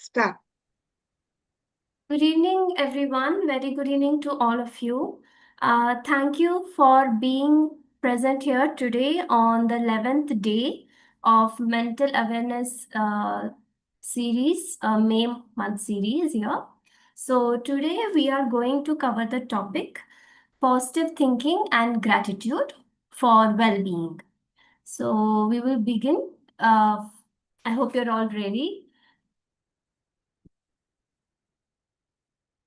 Start. Good evening, everyone. Very good evening to all of you. Thank you for being present here today on the 11th day of Mental Awareness series, May month series here. So, today we are going to cover the topic positive thinking and gratitude for well being. So, we will begin. I hope you're all ready.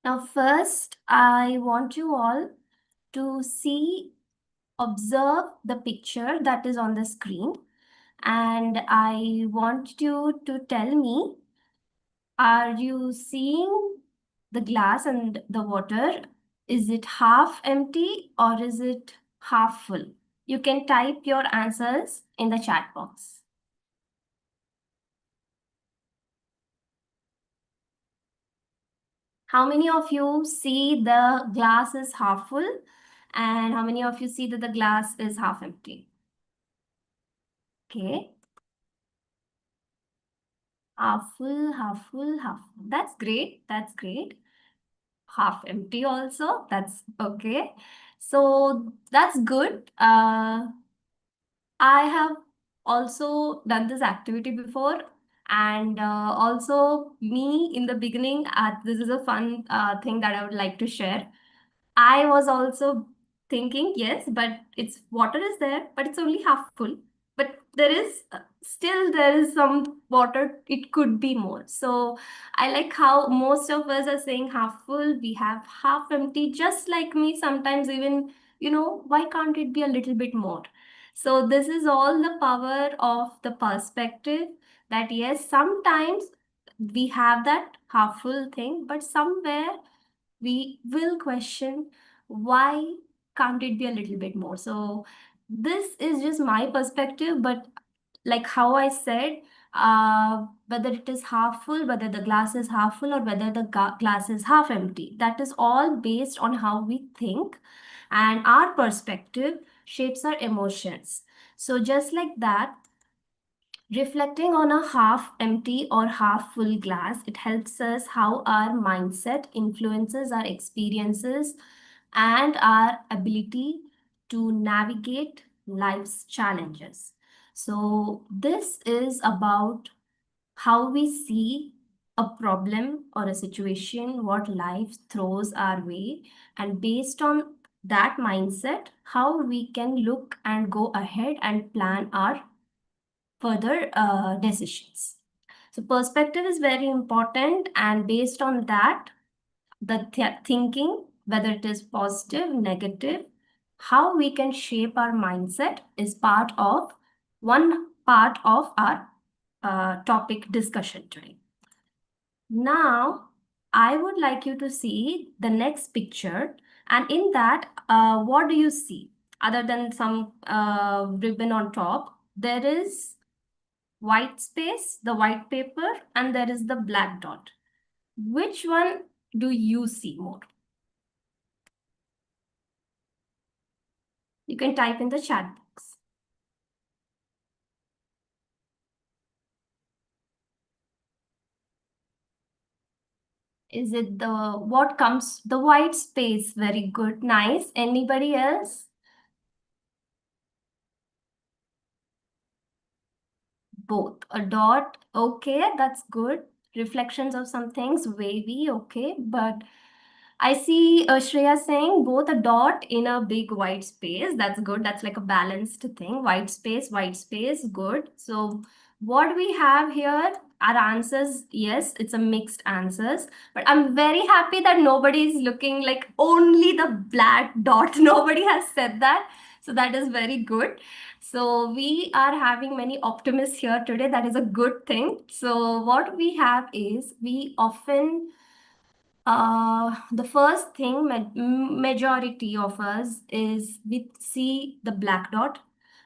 Now, first, I want you all to observe the picture that is on the screen. And I want you to tell me, are you seeing the glass and the water? Is it half empty or is it half full? You can type your answers in the chat box. How many of you see the glass is half full? And how many of you see that the glass is half empty? Okay. Half full, half full, half full. That's great. That's great. Half empty also. That's okay. So that's good. I have also done this activity before. And also, me in the beginning, this is a fun thing that I would like to share. I was also thinking, yes, but it's water is there, but it's only half full. But there is some water. It could be more. So I like how most of us are saying half full. We have half empty, just like me. Sometimes even, why can't it be a little bit more? So this is all the power of the perspective that yes, sometimes we have that half full thing, but somewhere we will question why can't it be a little bit more. So this is just my perspective, but like how I said, whether it is half full, whether the glass is half full, or whether the glass is half empty, that is all based on how we think, and our perspective shapes our emotions. So just like that, reflecting on a half empty or half full glass, it helps us how our mindset influences our experiences and our ability to navigate life's challenges. So, this is about how we see a problem or a situation, what life throws our way, and based on that mindset, how we can look and go ahead and plan our further decisions. So, perspective is very important, and based on that, the thinking, whether it is positive, negative, how we can shape our mindset is one part of our topic discussion today. Now, I would like you to see the next picture, and in that, what do you see? Other than some ribbon on top, there is white space, the white paper, and there is the black dot. Which one do you see more? You can type in the chat box. Is it what comes, the white space? Very good, nice. Anybody else? Both. A dot, okay, that's good. Reflections of some things, wavy, okay. But I see Shreya saying both a dot in a big white space. That's good. That's like a balanced thing. White space, good. So what we have here are answers. Yes, it's a mixed answers. But I'm very happy that nobody is looking like only the black dot. Nobody has said that. So that is very good. So we are having many optimists here today. That is a good thing. So what we have is we often the first thing majority of us is we see the black dot,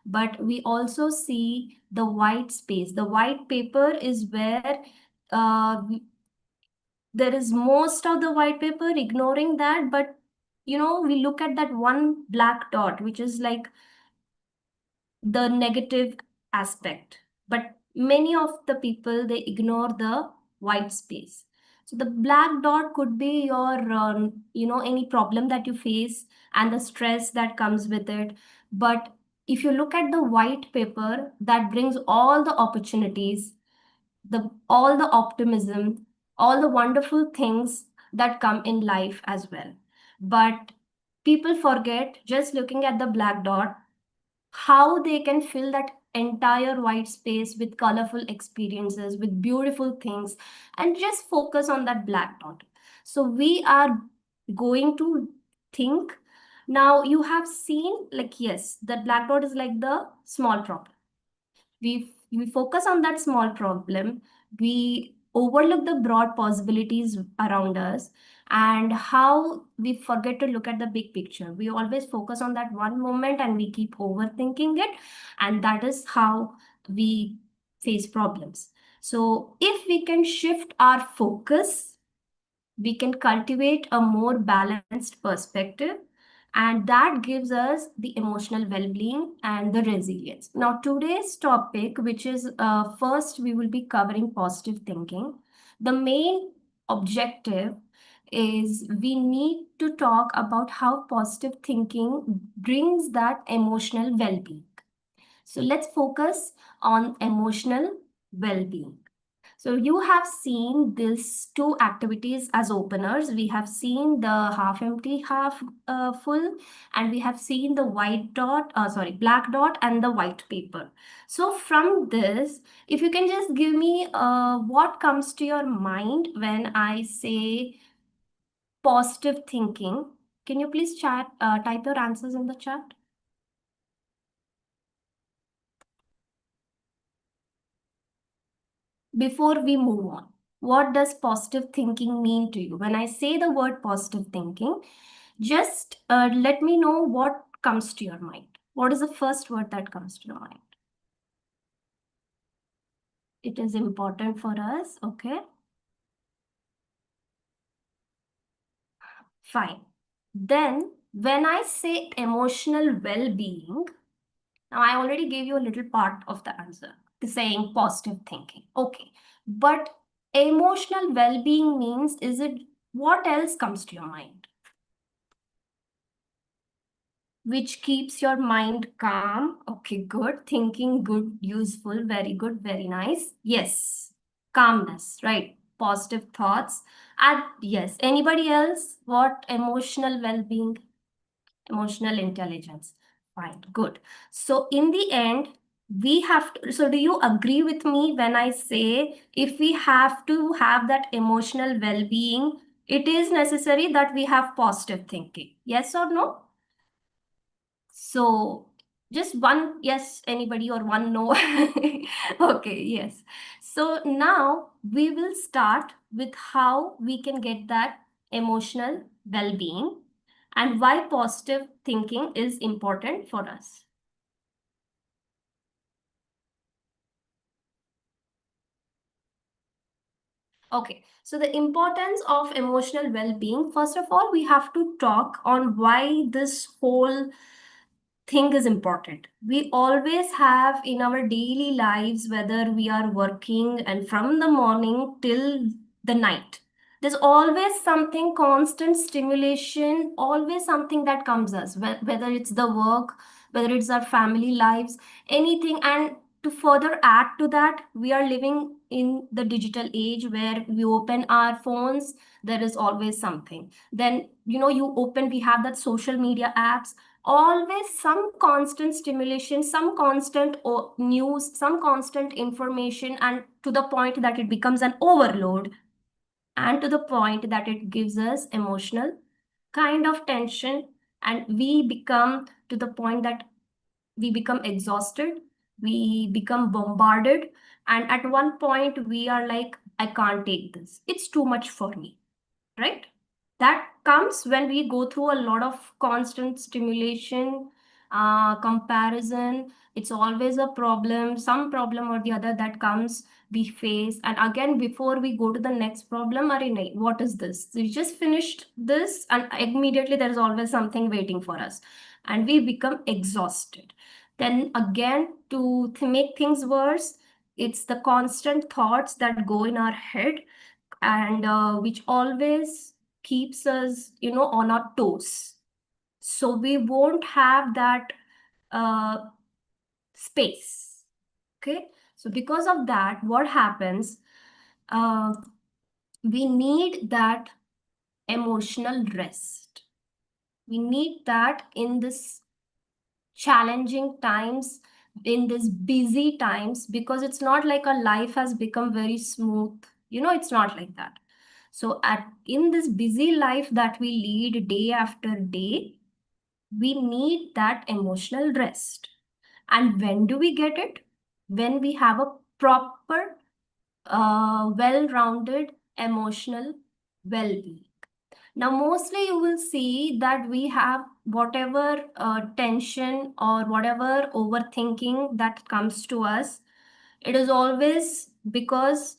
but we also see the white space. The white paper is where there is most of the white paper, ignoring that, but we look at that one black dot, which is like the negative aspect. But many of the people, they ignore the white space. So the black dot could be your, any problem that you face and the stress that comes with it. But if you look at the white paper, that brings all the opportunities, the all the optimism, all the wonderful things that come in life as well. But people forget, just looking at the black dot, how they can fill that entire white space with colorful experiences, with beautiful things, and just focus on that black dot. So we are going to think now. You have seen, like, yes, the black dot is like the small problem. We focus on that small problem, we overlook the broad possibilities around us, and how we forget to look at the big picture. We always focus on that one moment and we keep overthinking it, and that is how we face problems. So if we can shift our focus, we can cultivate a more balanced perspective, and that gives us the emotional well-being and the resilience. Now today's topic, which is, first we will be covering positive thinking. The main objective is we need to talk about how positive thinking brings that emotional well-being. So let's focus on emotional well-being. So you have seen these two activities as openers. We have seen the half empty, half full, and we have seen the black dot and the white paper. So from this, if you can just give me what comes to your mind when I say positive thinking. Can you please type your answers in the chat? Before we move on, what does positive thinking mean to you? When I say the word positive thinking, just let me know what comes to your mind. What is the first word that comes to your mind? It is important for us. Okay, fine. Then, when I say emotional well being, now I already gave you a little part of the answer, saying positive thinking. Okay, but emotional well being means, is it, what else comes to your mind? Which keeps your mind calm. Okay, good. Thinking, good, useful, very good, very nice. Yes, calmness, right? Positive thoughts. And yes, anybody else? What? Emotional well being, emotional intelligence. Fine, good. So, in the end, we have to. So, do you agree with me when I say if we have to have that emotional well being, it is necessary that we have positive thinking? Yes or no? So just one yes, anybody, or one no? Okay, yes. So now we will start with how we can get that emotional well-being and why positive thinking is important for us. Okay, so the importance of emotional well-being, first of all, we have to talk on why this whole thing is important. We always have in our daily lives, whether we are working and from the morning till the night, there's always something, constant stimulation, always something that comes us, whether it's the work, whether it's our family lives, anything. And to further add to that, we are living in the digital age where we open our phones, there is always something. Then, you open, we have that social media apps, always some constant stimulation, some constant news, some constant information, and to the point that it becomes an overload, and to the point that it gives us emotional kind of tension, and we become to the point that we become exhausted, we become bombarded, and at one point we are like, I can't take this, it's too much for me, right? That comes when we go through a lot of constant stimulation, comparison. It's always a problem, some problem or the other that comes, we face. And again, before we go to the next problem, Array, what is this? We just finished this, and immediately there is always something waiting for us, and we become exhausted. Then again, to make things worse, It's the constant thoughts that go in our head, and which always keeps us, on our toes. So we won't have that uh, space. Okay. So because of that, what happens? Uh, we need that emotional rest. We need that in this challenging times, in this busy times, because it's not like our life has become very smooth. It's not like that. So at in this busy life that we lead day after day, we need that emotional rest. And when do we get it? When we have a proper, well-rounded emotional well-being. Now, mostly you will see that we have whatever tension or whatever overthinking that comes to us. It is always because,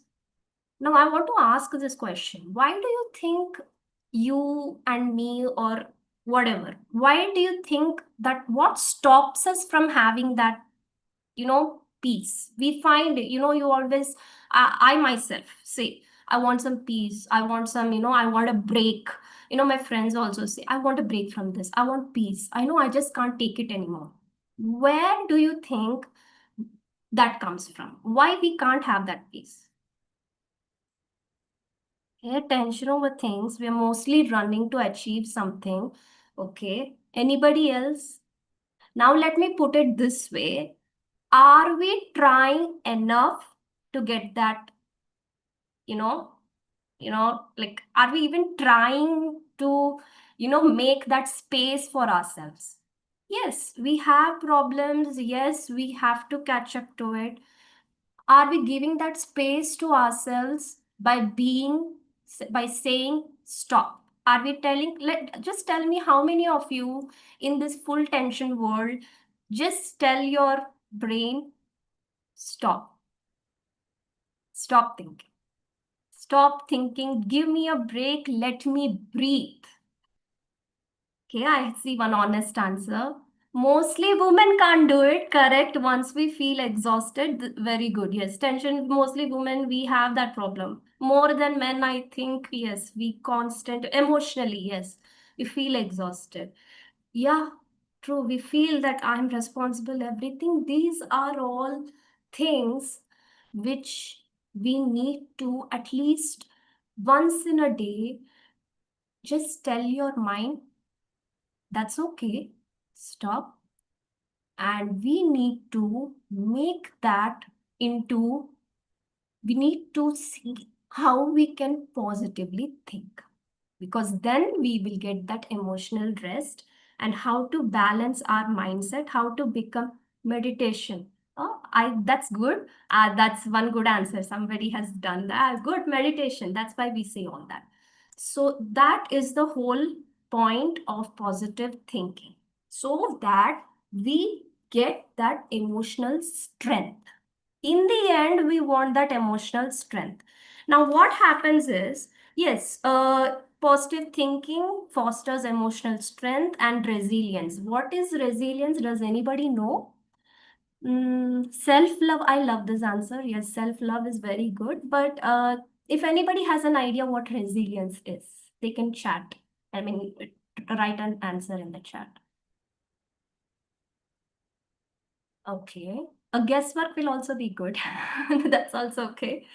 now I want to ask this question. Why do you think you and me or whatever, why do you think that what stops us from having that, peace? We find, you always, I myself say, I want some peace. I want some, I want a break. My friends also say, I want a break from this. I want peace. I know I just can't take it anymore. Where do you think that comes from? Why we can't have that peace? Pay attention over things. We're mostly running to achieve something. Okay. Anybody else? Now let me put it this way. Are we trying enough to get that, you know, like, are we even trying to, make that space for ourselves? Yes, we have problems. Yes, we have to catch up to it. Are we giving that space to ourselves by saying stop? Are we telling, just tell me how many of you in this full tension world just tell your brain stop, stop thinking, stop thinking, give me a break, let me breathe. Okay, I see one honest answer. Mostly women can't do it, correct? Once we feel exhausted, very good. Yes, tension, mostly women, we have that problem. More than men, I think, yes, we constant, emotionally, yes, we feel exhausted. Yeah, true. We feel that I'm responsible, everything. These are all things which we need to at least once in a day just tell your mind that's okay, stop, and we need to make that into, we need to see how we can positively think, because then we will get that emotional rest. And how to balance our mindset, how to become meditation. Oh, I that's good. That's one good answer. Somebody has done that. Good meditation. That's why we say all that. So that is the whole point of positive thinking, so that we get that emotional strength. In the end, we want that emotional strength. Now what happens is, yes, positive thinking fosters emotional strength and resilience. What is resilience? Does anybody know? Self love. I love this answer. Yes, self love is very good, but if anybody has an idea what resilience is, they can chat, I mean, write an answer in the chat. Okay, a guesswork will also be good. That's also okay.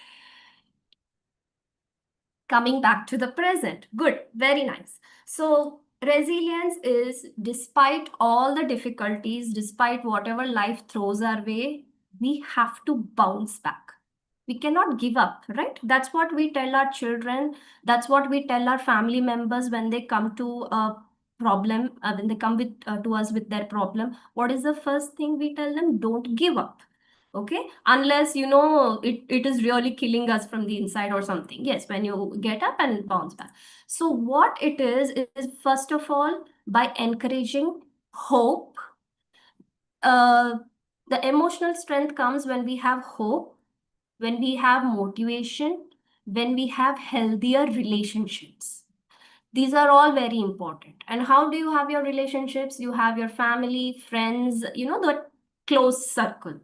Coming back to the present. Good, very nice. So, resilience is, despite all the difficulties, despite whatever life throws our way, we have to bounce back. We cannot give up, right? That's what we tell our children. That's what we tell our family members when they come to a problem, when they come to us with their problem. What is the first thing we tell them? Don't give up. Okay, unless it is really killing us from the inside or something. Yes, when you get up and bounce back. So what it is, first of all, by encouraging hope. uh, the emotional strength comes when we have hope, when we have motivation, when we have healthier relationships. These are all very important. And how do you have your relationships? You have your family, friends, the close circle.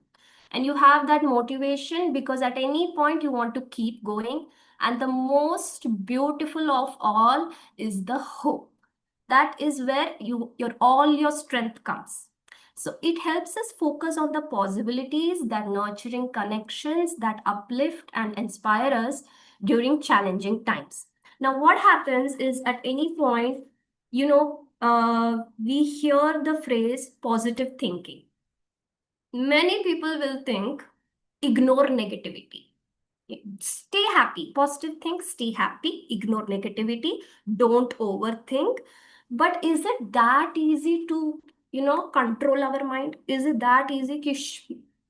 And you have that motivation because at any point you want to keep going. And the most beautiful of all is the hope. That is where your all your strength comes. So it helps us focus on the possibilities, that nurturing connections that uplift and inspire us during challenging times. Now, what happens is at any point, we hear the phrase positive thinking. Many people will think, ignore negativity. Stay happy. Positive think, stay happy, ignore negativity, don't overthink. But is it that easy to, control our mind? Is it that easy?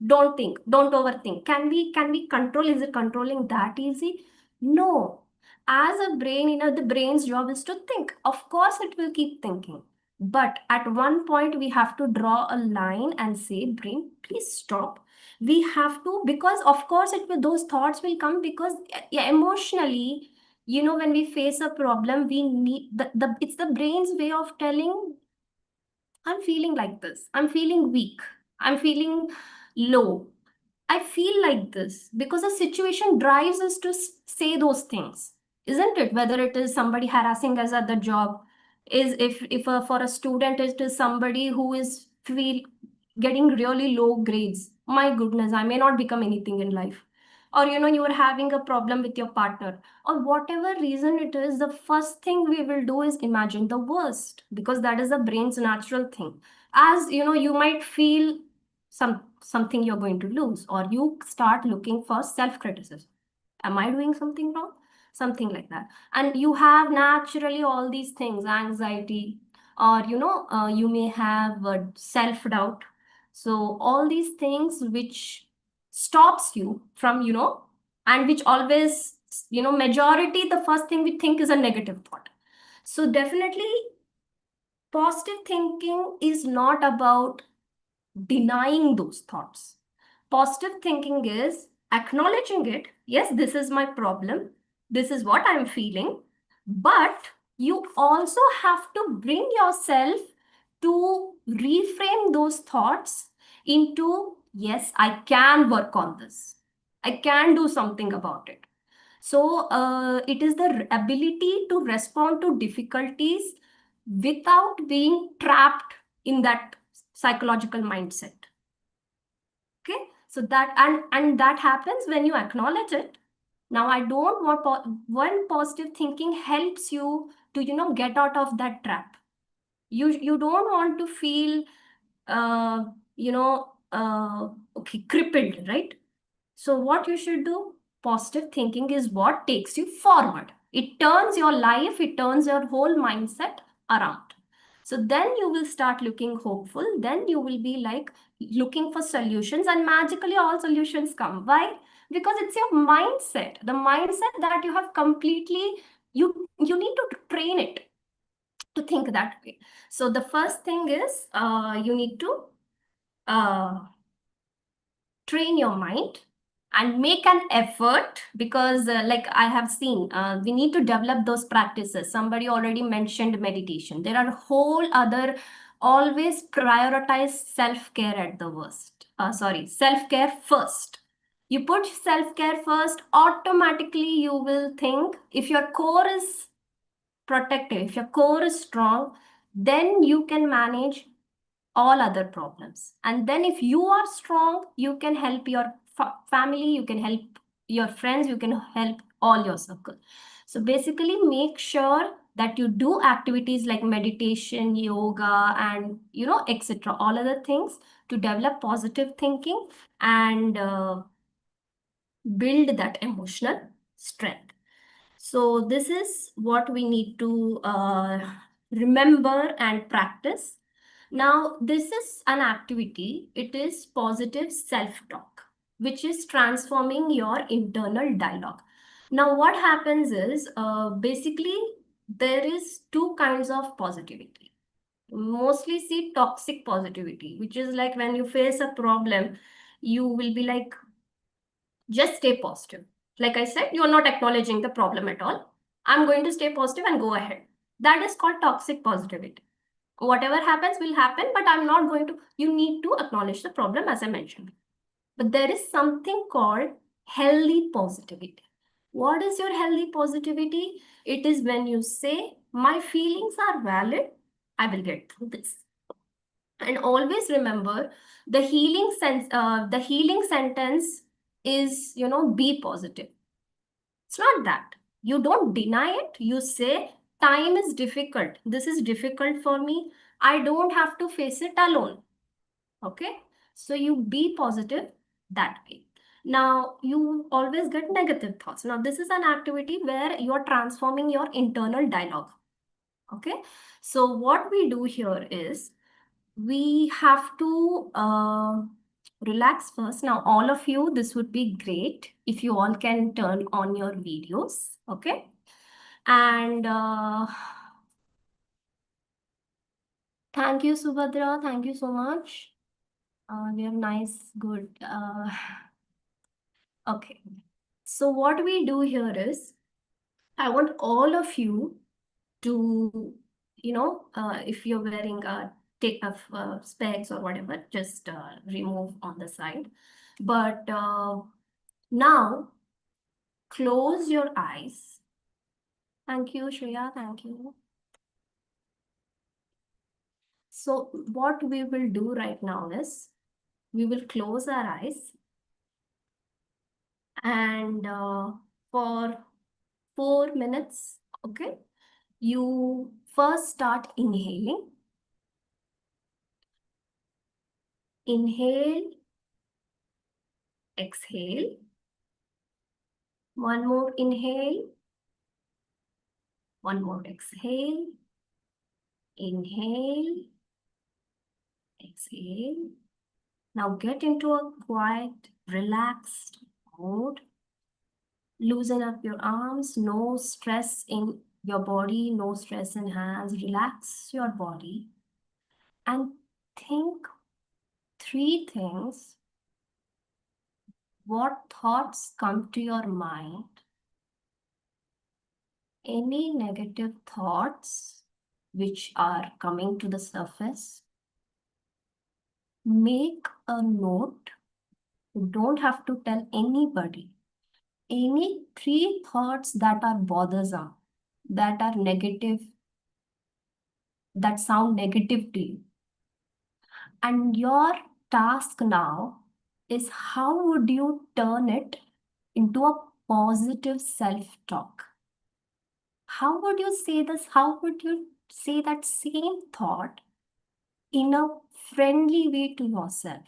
Don't think, don't overthink. Can we control? Is it controlling that easy? No. As a brain, the brain's job is to think. Of course, it will keep thinking. But at one point, we have to draw a line and say, brain, please stop. We have to, because of course it will, those thoughts will come because, yeah, emotionally, when we face a problem, we need it's the brain's way of telling, I'm feeling like this, I'm feeling weak, I'm feeling low, I feel like this, because the situation drives us to say those things, isn't it? Whether it is somebody harassing us at the job, is if for a student it is somebody who is feel getting really low grades. My goodness, I may not become anything in life. Or you are having a problem with your partner, or whatever reason it is, the first thing we will do is imagine the worst, because that is the brain's natural thing. As you might feel something you're going to lose, or you start looking for self criticism. Am I doing something wrong? Something like that. And you have naturally all these things, anxiety, or you may have self doubt. So all these things which stops you from, and which always, majority, the first thing we think is a negative thought. So definitely, positive thinking is not about denying those thoughts. Positive thinking is acknowledging it. Yes, this is my problem. This is what I'm feeling. But you also have to bring yourself to reframe those thoughts into, yes, I can work on this. I can do something about it. So it is the ability to respond to difficulties without being trapped in that psychological mindset. Okay, so that that happens when you acknowledge it. Now I don't want one positive thinking helps you to get out of that trap. You don't want to feel uh, okay, crippled, right? So what you should do, positive thinking is what takes you forward. It turns your life, it turns your whole mindset around. So then you will start looking hopeful. Then you will be like looking for solutions, and magically all solutions come. Why? Because it's your mindset, the mindset that you have completely, you need to train it to think that way. So the first thing is you need to uh, train your mind and make an effort, because like I have seen, we need to develop those practices. Somebody already mentioned meditation. There are whole other, always prioritize self-care at the worst, sorry, self-care first. You put self-care first, automatically you will think, if your core is protected, if your core is strong, then you can manage all other problems. And then if you are strong, you can help your family, you can help your friends, you can help all your circle. So basically make sure that you do activities like meditation, yoga, and etc, all other things, to develop positive thinking and build that emotional strength. So this is what we need to remember and practice. Now, this is an activity. It is positive self-talk, which is transforming your internal dialogue. Now, what happens is basically there is two kinds of positivity. Mostly see toxic positivity, which is like when you face a problem, you will be like, just stay positive. Like I said, you're not acknowledging the problem at all. I'm going to stay positive and go ahead. That is called toxic positivity. Whatever happens will happen, but I'm not going to, you need to acknowledge the problem, as I mentioned. But there is something called healthy positivity. What is your healthy positivity? It is when you say, my feelings are valid, I will get through this. And always remember, the healing sentence is, be positive. It's not that. You don't deny it. You say, time is difficult. This is difficult for me. I don't have to face it alone. Okay? So you be positive that way. Now, you always get negative thoughts. Now, this is an activity where you're transforming your internal dialogue. Okay? So, what we do here is we have to relax first. Now, all of you, this would be great if you all can turn on your videos. Okay? And thank you, Subhadra. Thank you so much. We have nice, good. Okay. So what we do here is, I want all of you to, if you're wearing a take of specs or whatever, just remove on the side. But now close your eyes. Thank you, Shreya. Thank you. So what we will do right now is we will close our eyes and for 4 minutes, okay, you first start inhaling. Inhale, exhale. One more inhale, one more exhale. Inhale, exhale. Now get into a quiet, relaxed mode. Loosen up your arms, no stress in your body, no stress in hands. Relax your body and think three things. What thoughts come to your mind? Any negative thoughts which are coming to the surface, make a note. You don't have to tell anybody. Any three thoughts that are bothersome, that are negative, that sound negative to you. And your task now is, how would you turn it into a positive self-talk? How would you say this? How would you say that same thought in a friendly way to yourself?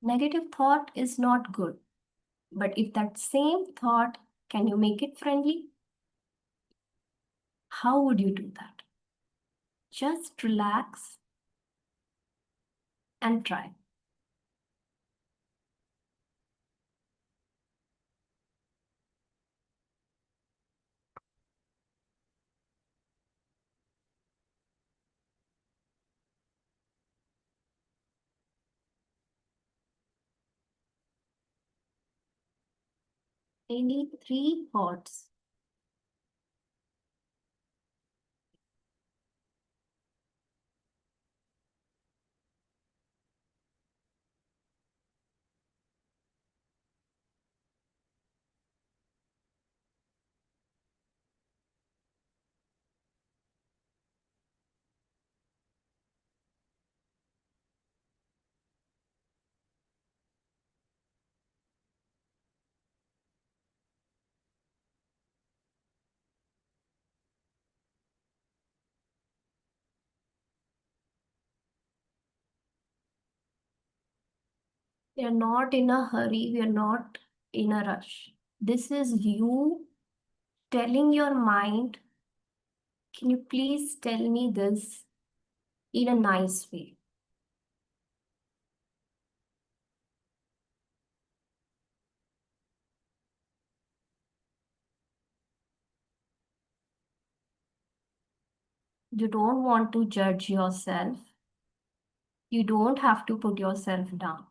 Negative thought is not good. But if that same thought, can you make it friendly? How would you do that? Just relax and try. Any three thoughts. We are not in a hurry. We are not in a rush. This is you telling your mind, can you please tell me this in a nice way? You don't want to judge yourself. You don't have to put yourself down.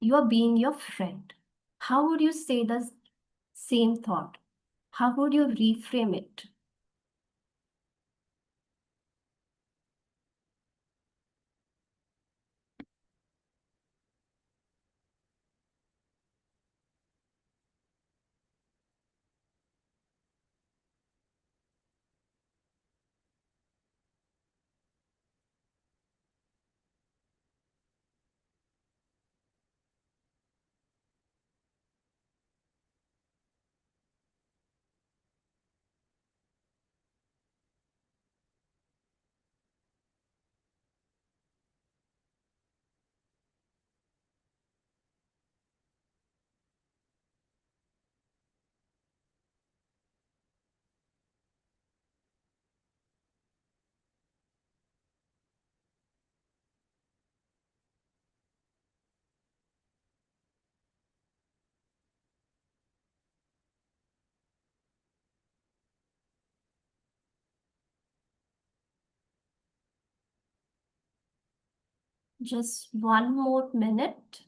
You are being your friend. How would you say the same thought? How would you reframe it? Just one more minute.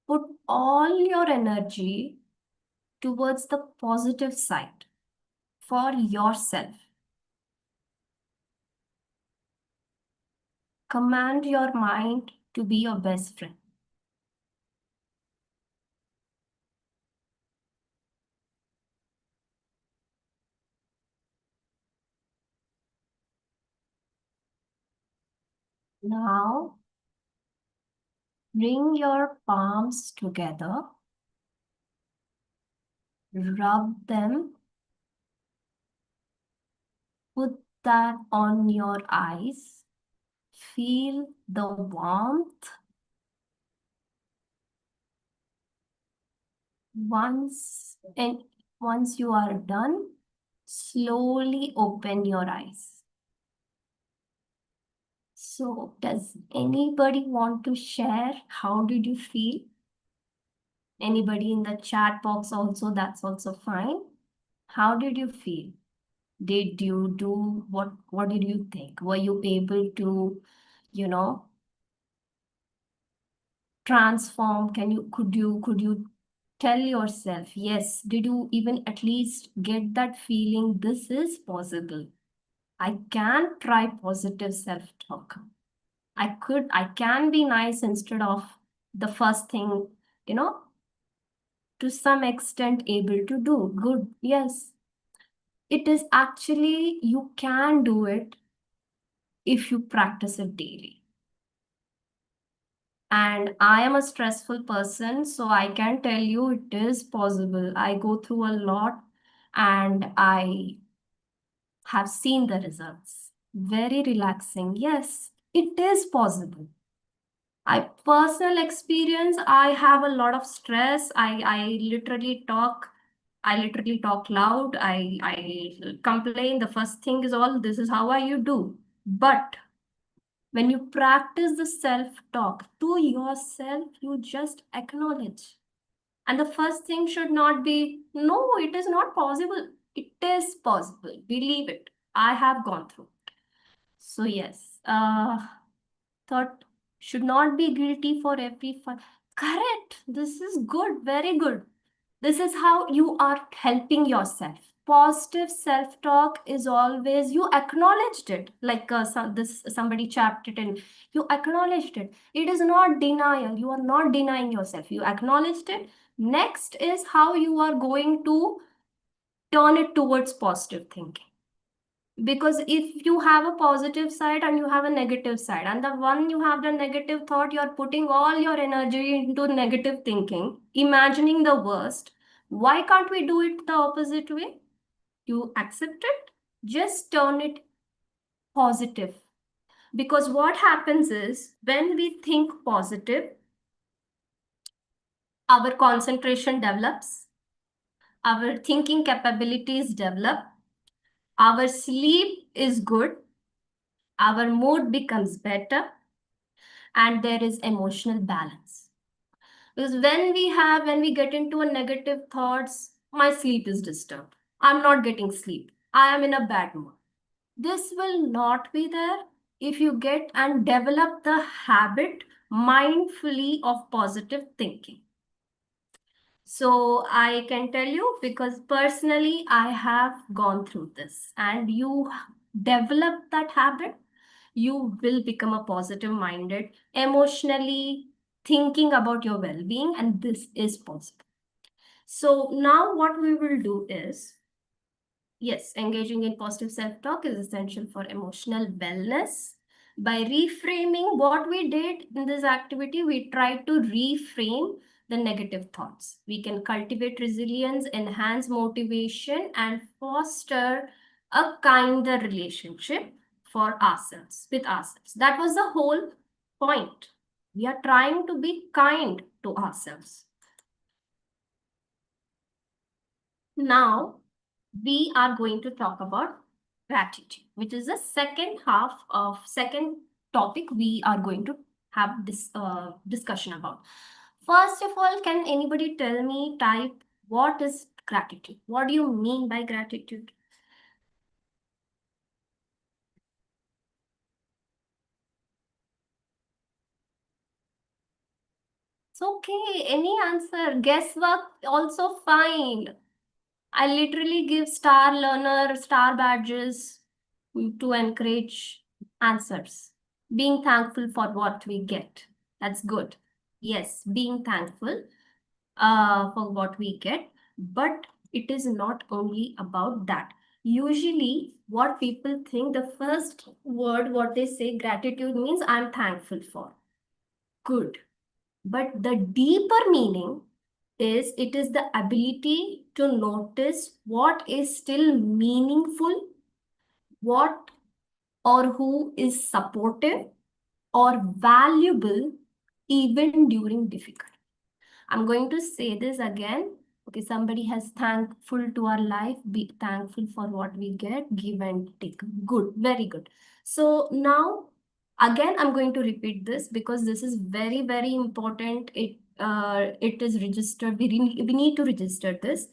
Put all your energy towards the positive side for yourself. Command your mind to be your best friend. Now, bring your palms together, rub them, put that on your eyes, feel the warmth. Once and once you are done, slowly open your eyes. So, does anybody want to share how did you feel? Anybody in the chat box also, that's also fine. How did you feel? Did you do what did you think? Were you able to, you know, transform? Could you tell yourself, yes, did you even at least get that feeling this is possible? I can try positive self-talk. I can be nice instead of the first thing, you know, to some extent able to do. Good. Yes. It is actually, you can do it if you practice it daily. And I am a stressful person, so I can tell you it is possible. I go through a lot and I have seen the results. Very relaxing. Yes, it is possible. I personal experience, I have a lot of stress. I literally talk loud. I complain. The first thing is all this is how I you do. But when you practice the self-talk to yourself, you just acknowledge. And the first thing should not be, no, it is not possible. It is possible. Believe it. I have gone through. So yes, thought should not be guilty for every fun. Correct. This is good. Very good. This is how you are helping yourself. Positive self-talk is always you acknowledged it, like somebody chapped it in. You acknowledged it. It is not denial. You are not denying yourself. You acknowledged it. Next is how you are going to turn it towards positive thinking. Because if you have a positive side and you have a negative side, and the one you have the negative thought, you're putting all your energy into negative thinking, imagining the worst. Why can't we do it the opposite way? You accept it, just turn it positive. Because what happens is when we think positive, our concentration develops, our thinking capabilities develop, our sleep is good, our mood becomes better, and there is emotional balance. Because when we get into a negative thoughts, my sleep is disturbed, I'm not getting sleep, I am in a bad mood. This will not be there if you get and develop the habit mindfully of positive thinking. So I can tell you, because personally I have gone through this, and you develop that habit, you will become a positive minded, emotionally thinking about your well-being, and this is possible. So now what we will do is, yes, engaging in positive self-talk is essential for emotional wellness. By reframing what we did in this activity, we try to reframe the negative thoughts. We can cultivate resilience, enhance motivation, and foster a kinder relationship for ourselves, with ourselves. That was the whole point. We are trying to be kind to ourselves. Now, we are going to talk about gratitude, which is the second half of second topic we are going to have this discussion about. First of all, can anybody tell me, type, what is gratitude? What do you mean by gratitude? It's okay. Any answer. Guesswork also fine. I literally give star learner star badges to encourage answers. Being thankful for what we get. That's good. Yes, being thankful for what we get. But it is not only about that. Usually, what people think, the first word, what they say, gratitude means I'm thankful for. Good. But the deeper meaning is it is the ability to notice what is still meaningful, what or who is supportive or valuable even during difficult. I'm going to say this again. Okay, somebody has thankful to our life, be thankful for what we get, give and take. Good, very good. So now, again, I'm going to repeat this because this is very, very important. It is registered. We need to register this.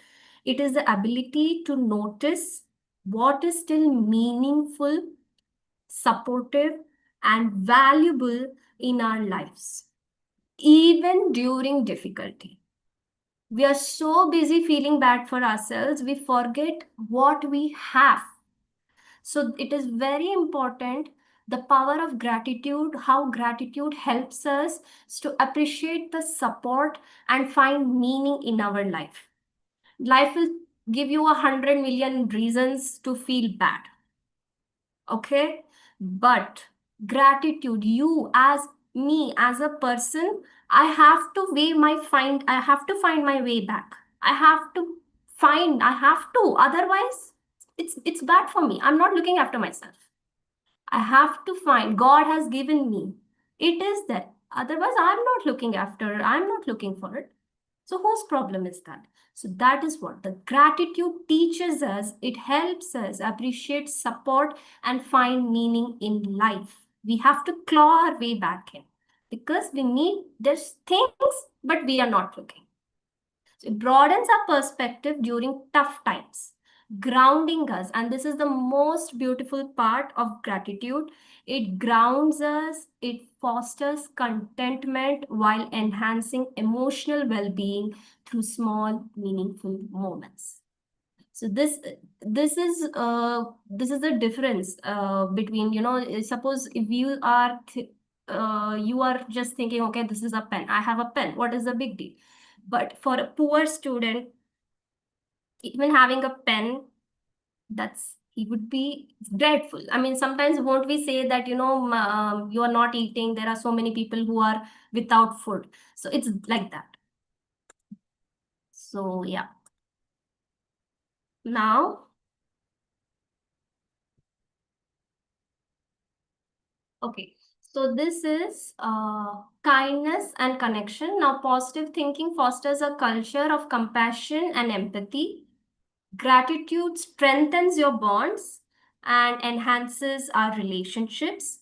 It is the ability to notice what is still meaningful, supportive, and valuable in our lives, even during difficulty. We are so busy feeling bad for ourselves, we forget what we have. So it is very important the power of gratitude, how gratitude helps us to appreciate the support and find meaning in our life. Life will give you 100 million reasons to feel bad. Okay, but gratitude, you as me as a person, I have to find my way back. I have to, otherwise it's bad for me. I'm not looking after myself. I have to find, God has given me, it is there. Otherwise I'm not looking for it. So whose problem is that? So that is what the gratitude teaches us. It helps us appreciate support and find meaning in life. We have to claw our way back in because we need these things, but we are not looking. So it broadens our perspective during tough times, grounding us. And this is the most beautiful part of gratitude. It grounds us, it fosters contentment while enhancing emotional well being through small, meaningful moments. So this is the difference between, suppose if you are just thinking, okay, this is a pen, I have a pen, what is the big deal? But for a poor student, even having a pen, that's he would be dreadful. I mean, sometimes won't we say that, you are not eating, there are so many people who are without food. So it's like that. So yeah. Now, okay. So this is kindness and connection. Now, positive thinking fosters a culture of compassion and empathy. Gratitude strengthens your bonds and enhances our relationships.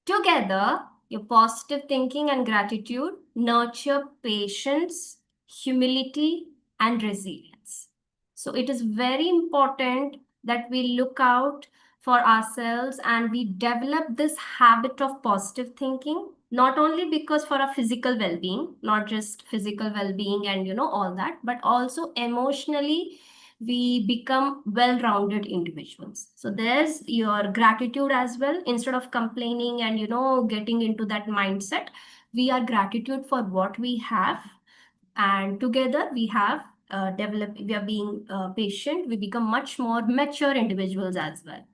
Together, your positive thinking and gratitude nurture patience, humility, and resilience. So, it is very important that we look out for ourselves and we develop this habit of positive thinking, not only because for our physical well-being, not just physical well-being and all that, but also emotionally we become well-rounded individuals. So there's your gratitude as well. Instead of complaining and getting into that mindset, we are gratitude for what we have, and together we have developed. We are being patient. We become much more mature individuals as well.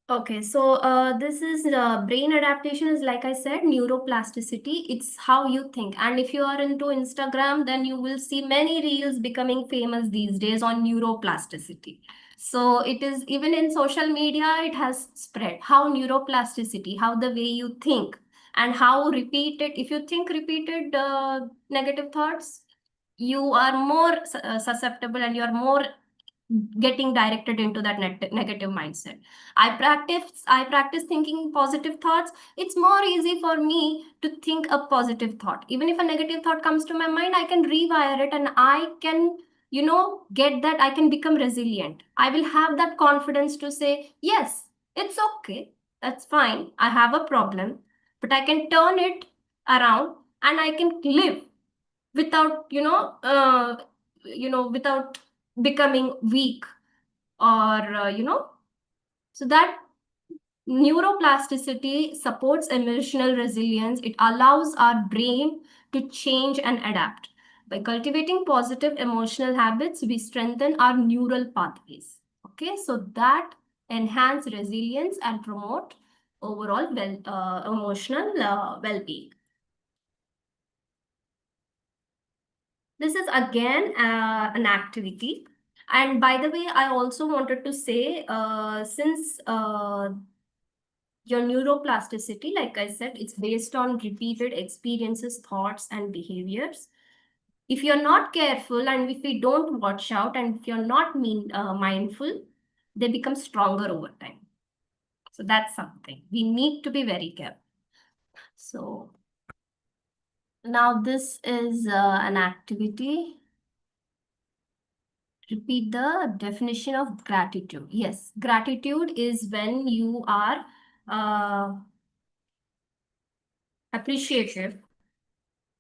Okay, so this is brain adaptation is like I said, neuroplasticity. It's how you think. And if you are into Instagram, then you will see many reels becoming famous these days on neuroplasticity. So it is even in social media, it has spread. How neuroplasticity, how the way you think and how repeated, if you think repeated negative thoughts, you are more susceptible and you are more getting directed into that negative mindset. I practice thinking positive thoughts. It's more easy for me to think a positive thought. Even if a negative thought comes to my mind, I can rewire it and I can get that. I can become resilient. I will have that confidence to say yes, it's okay, that's fine, I have a problem, but I can turn it around, and I can live without, without becoming weak, or, so that neuroplasticity supports emotional resilience. It allows our brain to change and adapt. By cultivating positive emotional habits, we strengthen our neural pathways. Okay, so that enhance resilience and promote overall emotional well-being. This is again an activity. And by the way, I also wanted to say, since your neuroplasticity, like I said, it's based on repeated experiences, thoughts, and behaviors. If you're not careful, and if we don't watch out, and if you're not mindful, they become stronger over time. So that's something we need to be very careful. So now this is an activity. Repeat the definition of gratitude. Yes, gratitude is when you are appreciative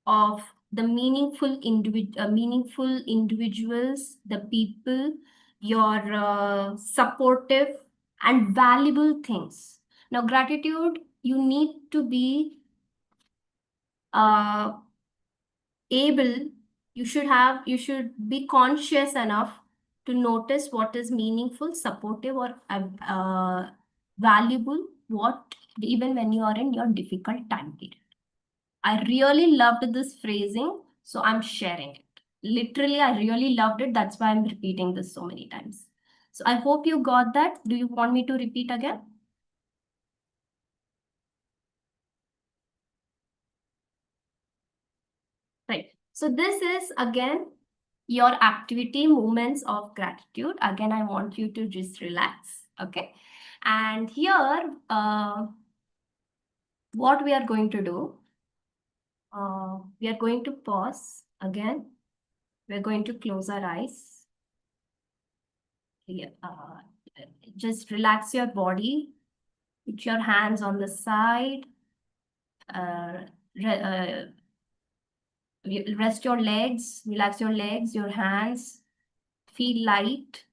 of the meaningful individuals, the people, your supportive and valuable things. Now, gratitude, you need to be uh, able, you should be conscious enough to notice what is meaningful, supportive, or valuable, what even when you are in your difficult time period. I really loved this phrasing, so I'm sharing it. Literally, I really loved it. That's why I'm repeating this so many times. So I hope you got that. Do you want me to repeat again? Right. So this is again your activity moments of gratitude. Again, I want you to just relax. Okay. And here, what we are going to do, we are going to pause again. We're going to close our eyes. Yeah, just relax your body. Put your hands on the side. Uh, rest your legs. Relax your legs, your hands. Feel light.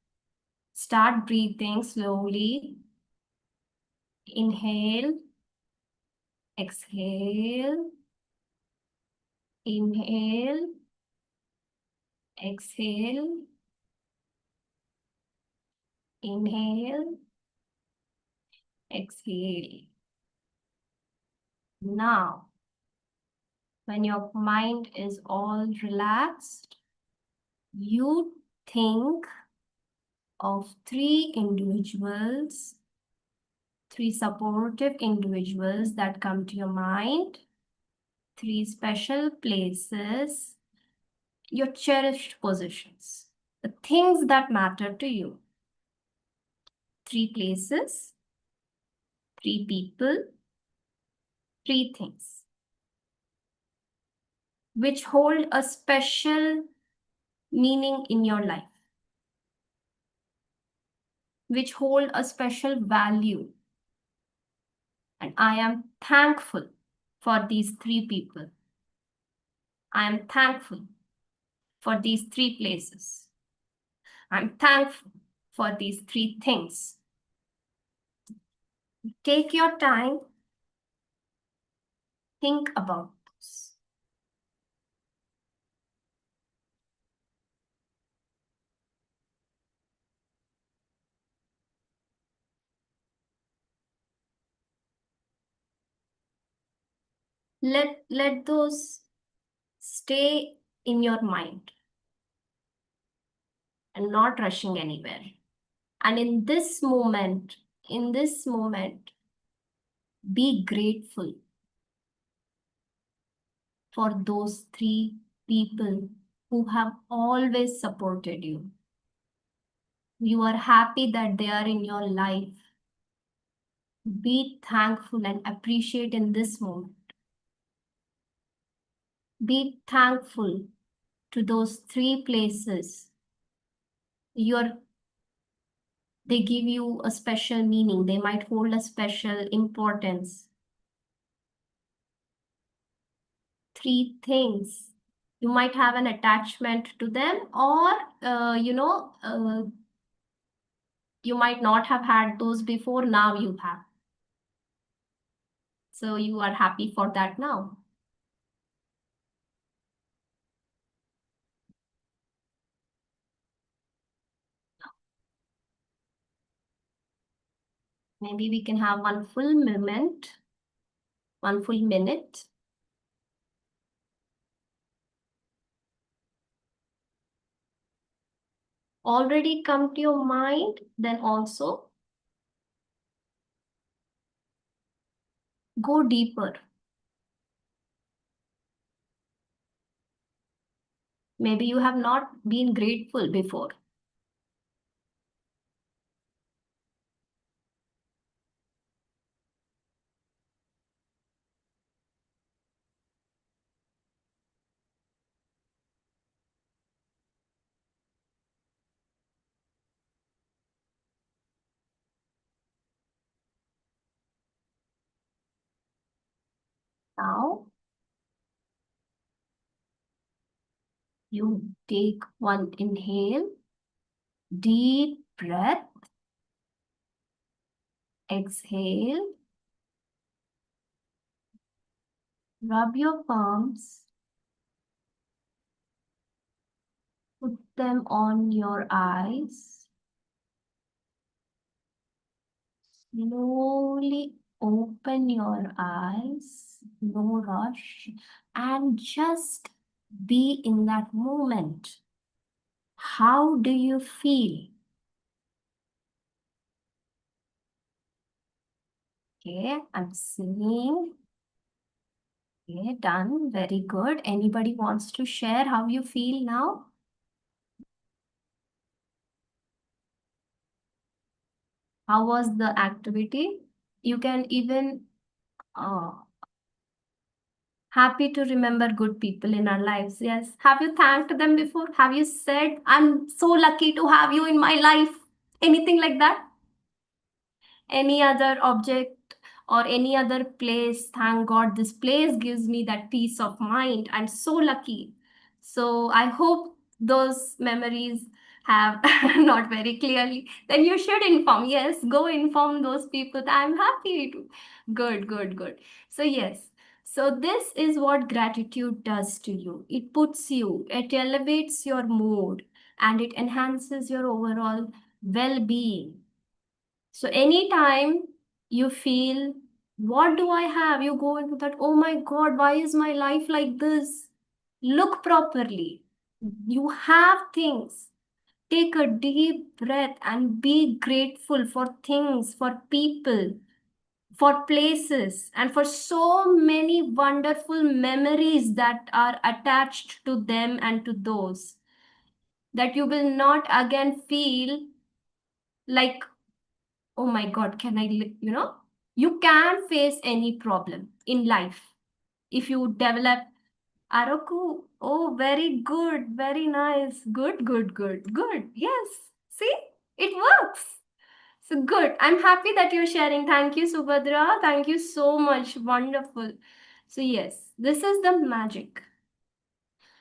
Start breathing slowly. Inhale. Exhale. Inhale. Exhale. Inhale. Exhale. Now, when your mind is all relaxed, you think of three supportive individuals that come to your mind, three special places, your cherished possessions, the things that matter to you. Three places, three people, three things which hold a special meaning in your life, which hold a special value. And I am thankful for these three people. I am thankful for these three places. I'm thankful for these three things. Take your time, think about this. Let those stay in your mind and not rushing anywhere. And in this moment, be grateful for those three people who have always supported you. You are happy that they are in your life. Be thankful and appreciate in this moment. Be thankful to those three places. You're, they give you a special meaning. They might hold a special importance. three things. You might have an attachment to them, or you might not have had those before, now you have. So you are happy for that now. Maybe we can have one full minute. Already come to your mind, then also go deeper. Maybe you have not been grateful before. Now you take one inhale, deep breath, exhale, rub your palms, put them on your eyes, slowly open your eyes, no rush, and just be in that moment. How do you feel? Okay, I'm seeing. Okay, done. Very good. Anybody wants to share how you feel now? How was the activity? You can even happy to remember good people in our lives. Yes. Have you thanked them before? Have you said, I'm so lucky to have you in my life? Anything like that? Any other object or any other place? Thank God, this place gives me that peace of mind. I'm so lucky. So I hope those memories have not very clearly. Then you should inform. Yes, go inform those people that I'm happy to. Good, good, good. So, yes. So, this is what gratitude does to you. It puts you, it elevates your mood, and it enhances your overall well being. So anytime you feel, what do I have? You go into that, oh my God, why is my life like this? Look properly. You have things. Take a deep breath and be grateful for things, for people, for places, and for so many wonderful memories that are attached to them and to those, that you will not again feel like, oh my God, can I, you can face any problem in life if you develop Aroku. Oh, very good, very nice. Good, good, good, good. Yes, see, it works. So good. I'm happy that you're sharing. Thank you, Subhadra. Thank you so much. Wonderful. So, yes, this is the magic.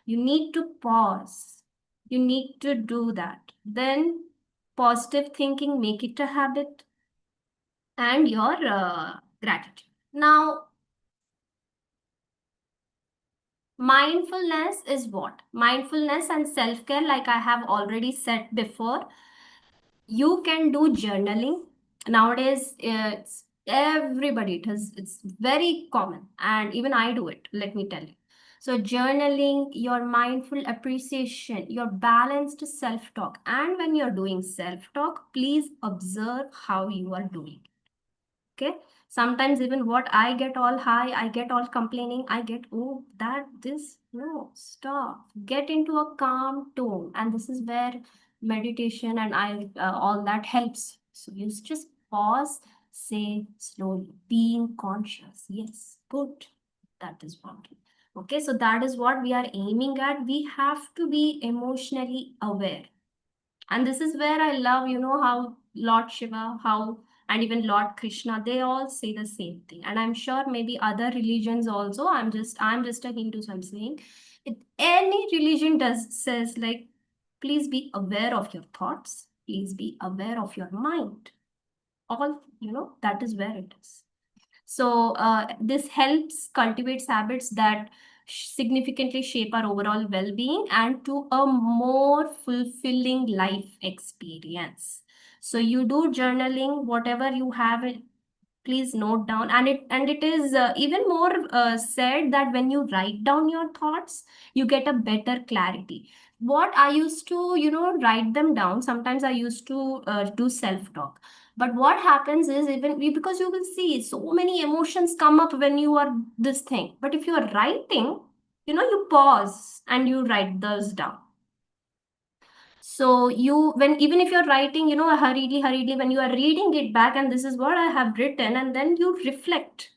You need to pause. You need to do that. Then, positive thinking, make it a habit, and your gratitude. Now, mindfulness is what? Mindfulness and self care, like I have already said before, you can do journaling. Nowadays, it's everybody, it's very common, and even I do it, let me tell you. So, journaling, your mindful appreciation, your balanced self talk, and when you're doing self talk, please observe how you are doing. Okay, sometimes even what I get all high, I get all complaining, I get, oh, that, this, no, stop, get into a calm tone. And this is where meditation and I all that helps. So you just pause, say slowly, being conscious. Yes, good. That is what. Okay, so that is what we are aiming at. We have to be emotionally aware. And this is where I love, how Lord Shiva, how and even Lord Krishna, they all say the same thing. And I'm sure maybe other religions also. I'm just a Hindu, so I'm saying it, any religion does says like, please be aware of your thoughts, please be aware of your mind. All, that is where it is. So this helps cultivates habits that significantly shape our overall well-being and to a more fulfilling life experience. So you do journaling, whatever you have, please note down. And it is even more said that when you write down your thoughts, you get a better clarity. What I used to write them down, sometimes I used to do self talk. But what happens is, even because you will see so many emotions come up when you are this thing, but if you are writing, you pause and you write those down. So you, when even if you're writing, hurriedly, when you are reading it back, and this is what I have written, and then you reflect.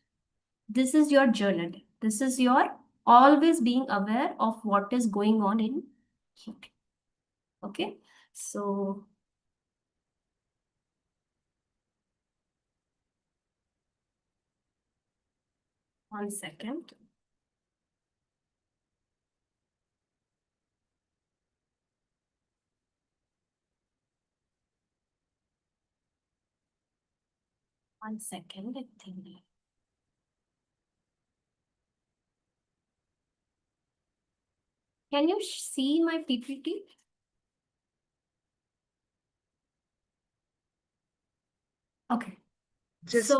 This is your journal. This is your always being aware of what is going on in you. Okay. So one second. One second. I think. Can you see my PPT? Okay. Just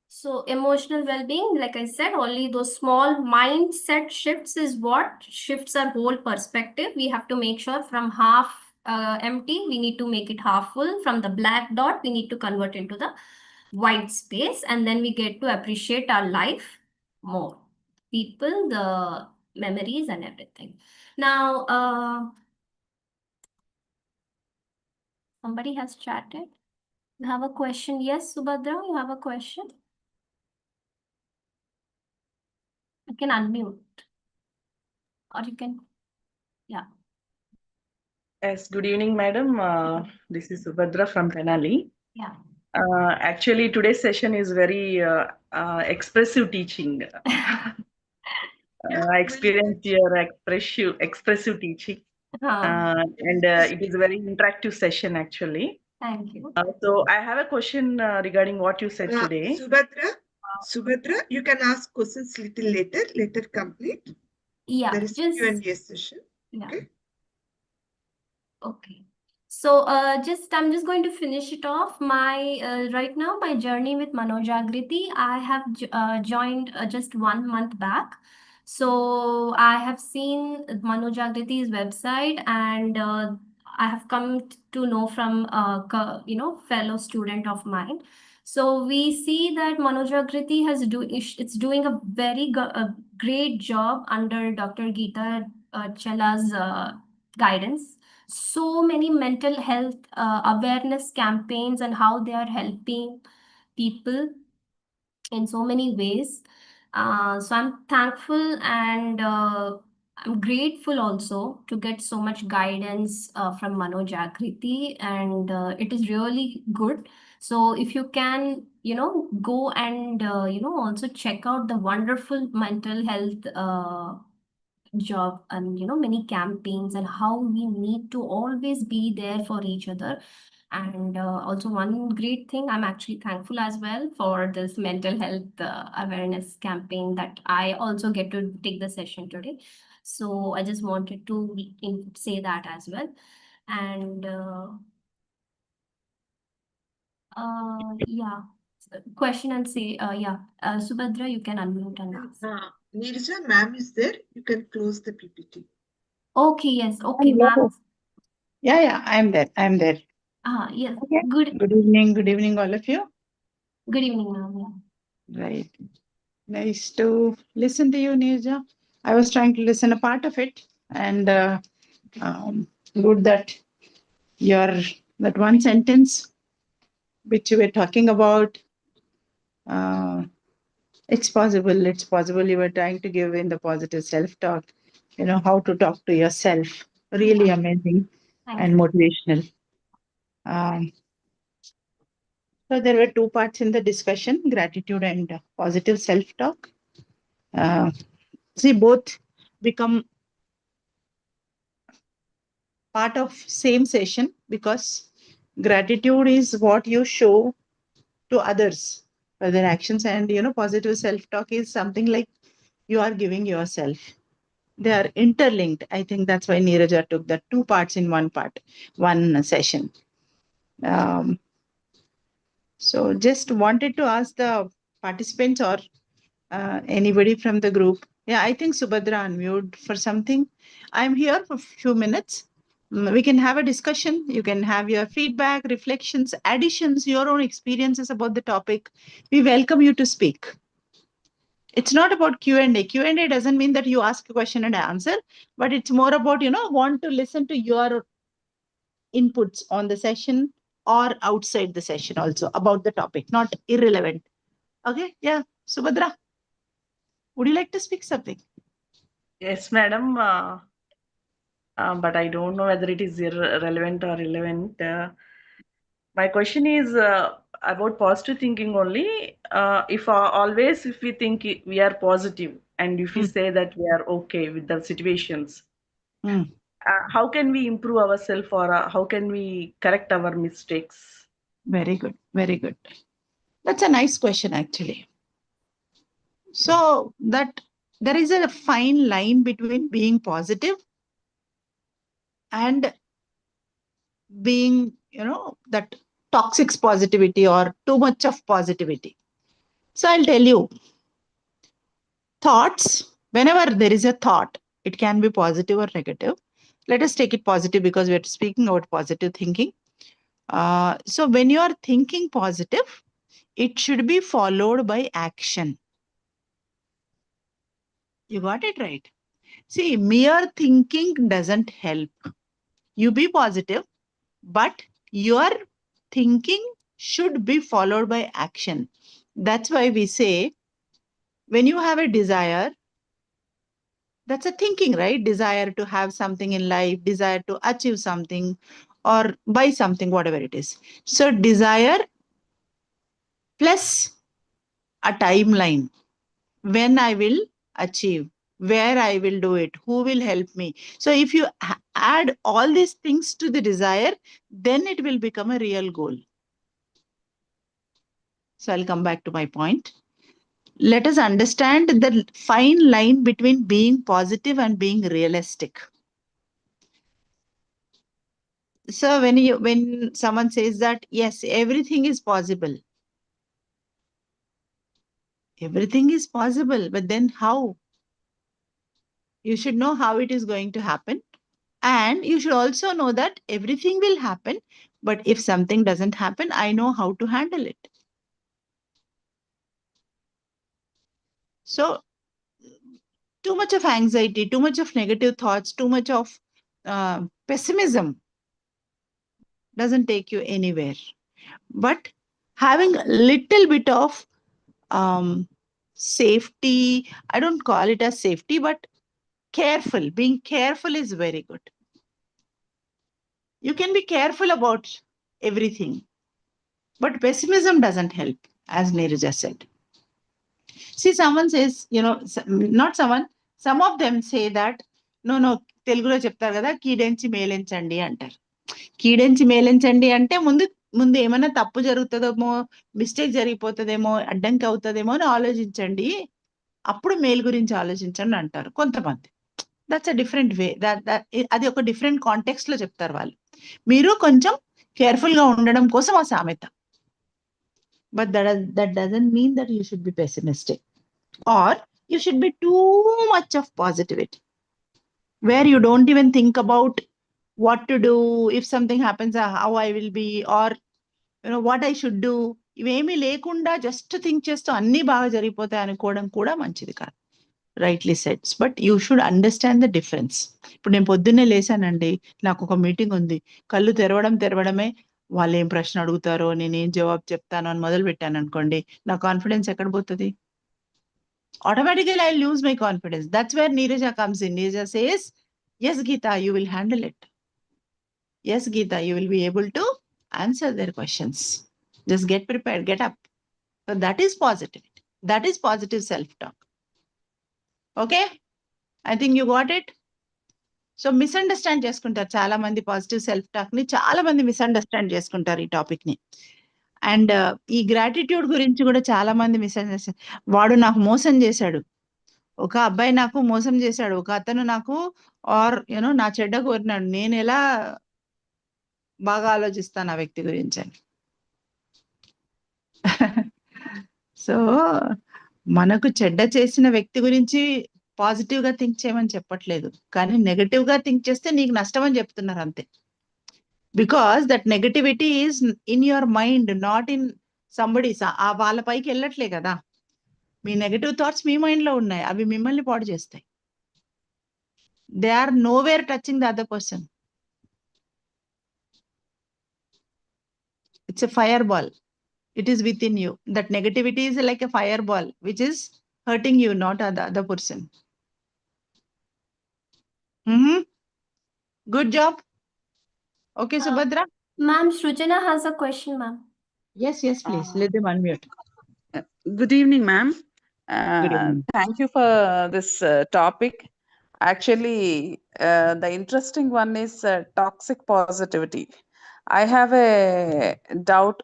So emotional well-being, like I said, only those small mindset shifts is what shifts our whole perspective. We have to make sure from half empty, we need to make it half full. From the black dot, we need to convert into the white space, and then we get to appreciate our life more. People, the memories, and everything. Now, somebody has chatted. You have a question? Yes, Subhadra, you have a question? You can unmute, or you can, yeah. Yes, good evening, madam. This is Subhadra from Tenali. Yeah. Actually, today's session is very expressive teaching. I experienced your expressive teaching, Huh. and it is a very interactive session actually. Thank you. So I have a question regarding what you said today. Subhadra, you can ask questions little later. Later complete. Yeah, There is just Q&A session. yeah. Okay. Okay. So I'm just going to finish it off. My right now my journey with Manojagrithi. I have joined just 1 month back. So I have seen Manojagrithi's website, and I have come to know from fellow student of mine. So we see that Manojagrithi it's doing a a great job under Dr. Geetha Chella's guidance. So many mental health awareness campaigns, and how they are helping people in so many ways. So I'm thankful, and I'm grateful also to get so much guidance from Manojagrithi, and it is really good. So if you can, go and also check out the wonderful mental health job, and many campaigns, and how we need to always be there for each other. And also one great thing, I'm actually thankful as well for this mental health awareness campaign that I also get to take the session today. So I just wanted to say that as well. And yeah, question and say, yeah, Subhadra, you can unmute and ask. Neeraja, ma'am is there. You can close the PPT. Okay, yes, okay, ma'am. Yeah, I'm there. I'm there. Yes, Okay. good Good evening, all of you. good evening, ma'am. Yeah. Right. Nice to listen to you, Neerja. I was trying to listen a part of it, and good that your that one sentence which you were talking about. Uh, it's possible. It's possible. You were trying to give in the positive self-talk. You know how to talk to yourself. Really Yeah. amazing. Thank and you. motivational. So there were two parts in the discussion, gratitude and positive self-talk. See, both become part of same session because gratitude is what you show to others for their actions, and positive self-talk is something like you are giving yourself. They are interlinked. I think that's why Neeraja took the two parts in one session. Um, so just wanted to ask the participants or anybody from the group. Yeah, I think Subhadra unmute for something. I'm here for a few minutes. We can have a discussion. You can have your feedback, reflections, additions, your own experiences about the topic. We welcome you to speak. It's not about Q&A. Q&A doesn't mean that you ask a question and answer, but it's more about, want to listen to your inputs on the session or outside the session also about the topic, not irrelevant. Okay, yeah. Subhadra, would you like to speak something? Yes, madam. But I don't know whether it is irrelevant or relevant. My question is about positive thinking only. If always if we think we are positive and if we say that we are okay with the situations, Mm. how can we improve ourselves or how can we correct our mistakes? Very good. Very good. That's a nice question, actually. So that there is a fine line between being positive and being, that toxic positivity or too much of positivity. So I'll tell you, thoughts, whenever there is a thought, it can be positive or negative. Let us take it positive because we're speaking about positive thinking. So when you are thinking positive, it should be followed by action. You got it right. See, mere thinking doesn't help. You be positive, but your thinking should be followed by action. That's why we say when you have a desire, that's a thinking, right? Desire to have something in life, desire to achieve something or buy something, whatever it is. So, desire plus a timeline when I will achieve, where I will do it, who will help me. So, if you add all these things to the desire, then it will become a real goal. So, I'll come back to my point. Let us understand the fine line between being positive and being realistic. So, when someone says that, yes, everything is possible, but then how? You should know how it is going to happen. And you should also know that everything will happen. But if something doesn't happen, I know how to handle it. So, too much of anxiety, too much of negative thoughts, too much of pessimism doesn't take you anywhere. But having a little bit of safety, I don't call it as safety, but being careful is very good. You can be careful about everything, but pessimism doesn't help, as Neeraja said. See, someone says, not someone, some of them say that, no, తెలుగులో చెప్తారు కదా కీడెంచి మేలించండి అంటారు. కీడెంచి మేలించండి అంటే ముందు ఏమైనా తప్పు జరుగుతుందేమో, mistake జరిగిపోతుందేమో, అడ్డంకి అవుతుందేమో అని ఆలోచించండి, అప్పుడు మేలు గురించి ఆలోచించండి అంటారు కొంతమంది. That's a different way. అది ఒక డిఫరెంట్ కాంటెక్స్ట్ లో చెప్తారు వాళ్ళు. మీరు కొంచెం కేర్ఫుల్ గా ఉండడం కోసం ఆ సామెత. But that doesn't mean that you should be pessimistic or you should be too much of positivity where you don't even think about what to do if something happens, how I will be, or what I should do. ఇవేమీ లేకుండా just think చేస్తూ అన్ని బాగా జరిగిపోతాయి అనుకోవడం కూడా మంచిది కాదు. Rightly sets, but you should understand the difference. ఇప్పుడు నేను పొద్దున్నే లేసానండి, నాకు ఒక మీటింగ్ ఉంది, కళ్ళు తెరవడమే వాళ్ళు ఏం ప్రశ్న అడుగుతారో నేనేం జవాబు చెప్తానో అని మొదలు పెట్టాను అనుకోండి, నా కాన్ఫిడెన్స్ ఎక్కడ పోతుంది? Automatically I'll lose my confidence. That's where Neeraja comes in. Neeraja says, yes, Geetha, you will handle it. Yes, Geetha, you will be able to answer their questions. Just get prepared, get up. So that is positivity. That is positive self-talk. Okay? I think you got it. So misunderstand చేసుకుంటారు చాలా మంది positive self talk ని, చాలా మంది misunderstand చేసుకుంటారు ఈ topic ని. And ఈ గ్రాటిట్యూడ్ గురించి కూడా చాలా మంది మిస్అండర్స్టాండ్. వాడు నాకు మోసం చేశాడు, ఒక అబ్బాయి నాకు మోసం చేశాడు, ఒక అతను నాకు నా చెడ్డ కోరినాడు, నేను ఎలా బాగా ఆలోచిస్తాను ఆ వ్యక్తి గురించి అని. సో మనకు చెడ్డ చేసిన వ్యక్తి గురించి పాజిటివ్ గా థింక్ చేయమని చెప్పట్లేదు, కానీ నెగటివ్ గా థింక్ చేస్తే నీకు నష్టం అని చెప్తున్నారు అంతే. Because that negativity is in your mind, not in somebody's. ఆ వాళ్ళ పైకి వెళ్ళట్లే కదా, మీ నెగటివ్ థాట్స్ మీ మైండ్ లో ఉన్నాయి, అవి మిమ్మల్ని పాడు చేస్తాయి. They are nowhere touching the other person. It's a fire ball, it is within you. That negativity is like a fireball which is hurting you, not the other person. Good job. Okay, Subhadra. Ma'am, Shrujana has a question, ma'am. Yes, please. Let them unmute. Good evening, ma'am. Good evening. Thank you for this topic. Actually, the interesting one is toxic positivity. I have a doubt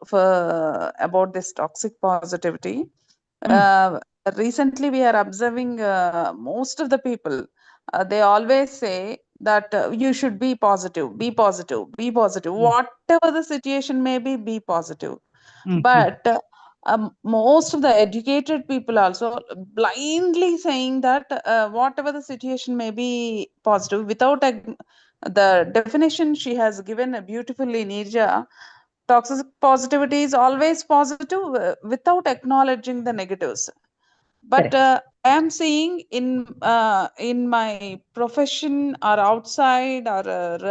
about this toxic positivity. Recently, we are observing most of the people. They always say that you should be positive, be positive, be positive. Whatever the situation may be positive. But most of the educated people also blindly saying that whatever the situation may be positive, without the definition she has given beautifully, Neeraja. Toxic positivity is always positive without acknowledging the negatives. But I am seeing in my profession or outside or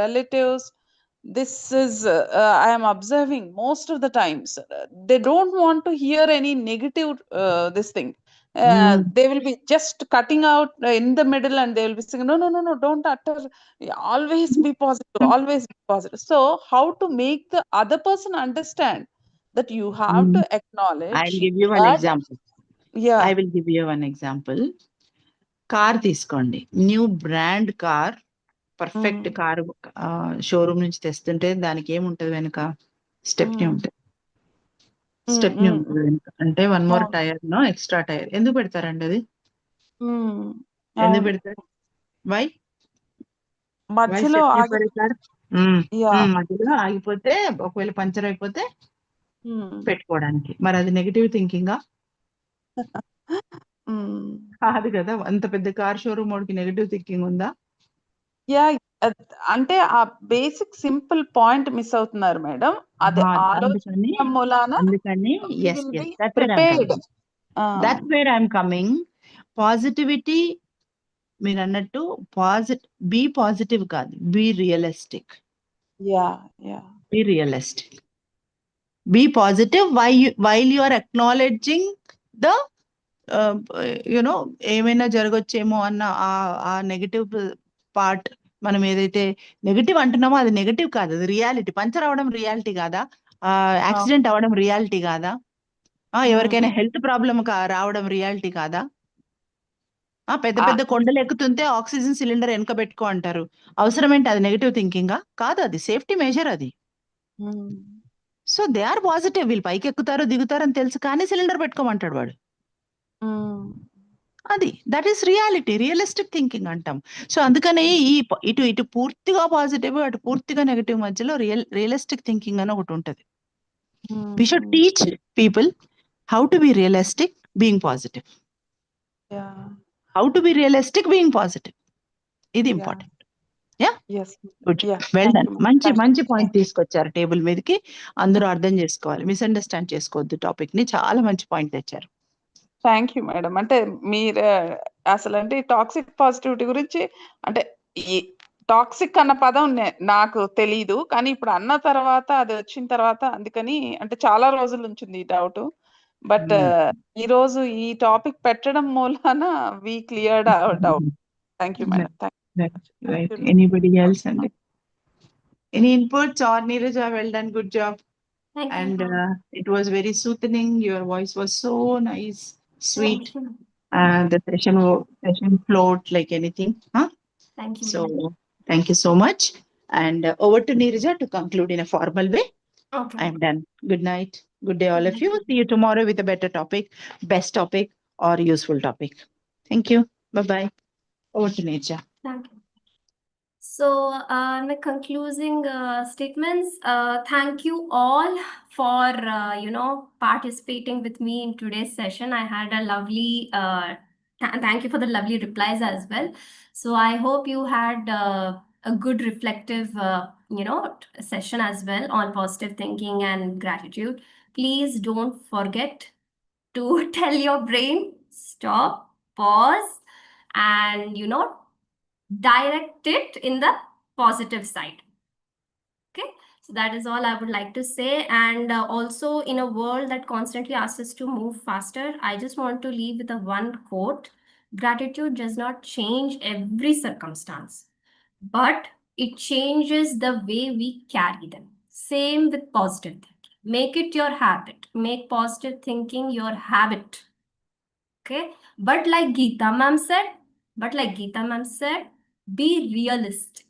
relatives, this is I am observing most of the times they don't want to hear any negative this thing. They will be just cutting out in the middle, and they will be saying no, don't utter, always be positive, always be positive. So how to make the other person understand that you have to acknowledge I'll give you one that, example. yeah, I will give you one example. Car తీసుకోండి, new brand car, perfect car showroom నుంచి తెస్తుంటే దానికి ఏముంటది వెనుక? Stepney ఉంటుంది. Stepney ఉంటుంది వెనుక, అంటే 1 more tyre no extra tyre. ఎందుకు పెడతారండి అది? ఎందుకు పెడతారు? వై మధ్యలో మధ్యలో ఆగిపోతే, ఒకవేళ పంచర్ అయిపోతే పెట్టుకోవడానికి. మరి అది నెగటివ్ థింకింగా? కాదు కదా. అంత పెద్ద కార్ షోరూమ్ వాడికి నెగటివ్ థింకింగ్ ఉందా? యా, అంటే ఆ బేసిక్ సింపుల్ పాయింట్ మిస్ అవుతున్నారు మేడం. అది ఆలోచన మూలాన అందుకని that's where I'm coming. Positivity మీరు అన్నట్టు బీ పాజిటివ్ కాదు, be realistic. Be realistic, be positive while you are acknowledging the ఏమైనా జరగొచ్చేమో అన్న ఆ నెగటివ్ పార్ట్. మనం ఏదైతే నెగటివ్ అంటున్నామో అది నెగటివ్ కాదు, అది రియాలిటీ. పంచర్ అవడం రియాలిటీ కాదా? యాక్సిడెంట్ అవడం రియాలిటీ కాదా? ఎవరికైనా హెల్త్ ప్రాబ్లం రావడం రియాలిటీ కాదా? పెద్ద పెద్ద కొండలు ఎక్కుతుంటే ఆక్సిజన్ సిలిండర్ వెనక పెట్టుకో అంటారు. అవసరమేంటి? అది నెగటివ్ థింకింగా? కాదు, అది సేఫ్టీ మెజర్ అది. So they are positive. వీళ్ళు పైకి ఎక్కుతారు దిగుతారు అని తెలుసు, కానీ సిలిండర్ పెట్టుకోమంటాడు వాడు. అది that is reality, realistic thinking అంటాం. సో అందుకనే ఇటు పూర్తిగా పాజిటివ్, అటు పూర్తిగా నెగటివ్ మధ్యలో రియలిస్టిక్ థింకింగ్ అని ఒకటి ఉంటుంది. We should teach people how to be realistic being positive. How to be realistic being positive, ఇది ఇంపార్టెంట్. Well done. మంచి పాయింట్ తీసుకొచ్చారు టేబుల్ మీదకి. అందరూ అర్థం చేసుకోవాలి, మిస్అండర్స్టాండ్ చేసుకోవద్దు టాపిక్ ని. చాలా మంచి పాయింట్ తెచ్చారు. Thank you madam. అంటే మీరు అసలు అంటే టాక్సిక్ పాజిటివిటీ గురించి, అంటే ఈ టాక్సిక్ అన్న పదం నాకు తెలీదు, కానీ ఇప్పుడు అన్న తర్వాత అది వచ్చిన తర్వాత అందుకని అంటే చాలా రోజుల నుంచి ఉంది ఈ డౌట్. బట్ ఈ రోజు ఈ టాపిక్ పెట్టడం మూలాన we cleared our doubt. Thank you madam. Right. Anybody else? Any inputs or Neeraja? Well done, good job. Thank you, And ma'am. it was very soothing. Your voice was so nice, sweet. Thank you. The session flowed like anything. Huh? Thank you, ma'am. So thank you so much. And over to Neeraja to conclude in a formal way. Okay, I'm ma'am. done. Good night. Good day, all Good of night, you. ma'am. See you tomorrow with a better topic, best topic, or useful topic. Thank you. Bye bye. Over to Neeraja. Thank you. So, my concluding statements. Thank you all for participating with me in today's session. I had a lovely. Thank you for the lovely replies as well. So I hope you had a good reflective, session as well on positive thinking and gratitude. Please don't forget to tell your brain stop, pause, and direct it in the positive side. Okay, so that is all I would like to say. And also, in a world that constantly asks us to move faster, I just want to leave with a one quote: gratitude does not change every circumstance, but it changes the way we carry them. Same with positive thinking. Make it your habit. Make positive thinking your habit. Okay. But like Geetha ma'am said, be realistic.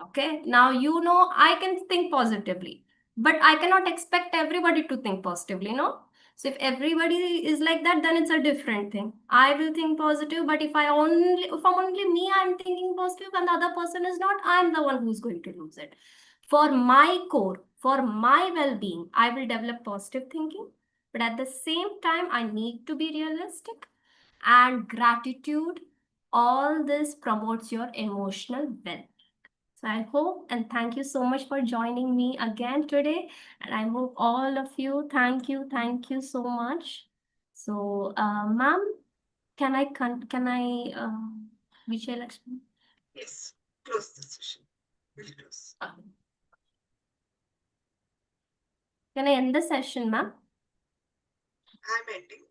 Okay. Now, I can think positively, but I cannot expect everybody to think positively, no? So if everybody is like that, then it's a different thing. I will think positive, but if I'm only me, I'm thinking positive and the other person is not, I'm the one who's going to lose it. For my core, for my well-being, I will develop positive thinking, but at the same time, I need to be realistic. And gratitude, all this promotes your emotional well. So I hope and thank you so much for joining me again today. And I hope all of you, thank you so much. So, ma'am, Vijay Lakshmi? Yes, close the session. We'll close. Can I end the session, ma'am? I'm ending.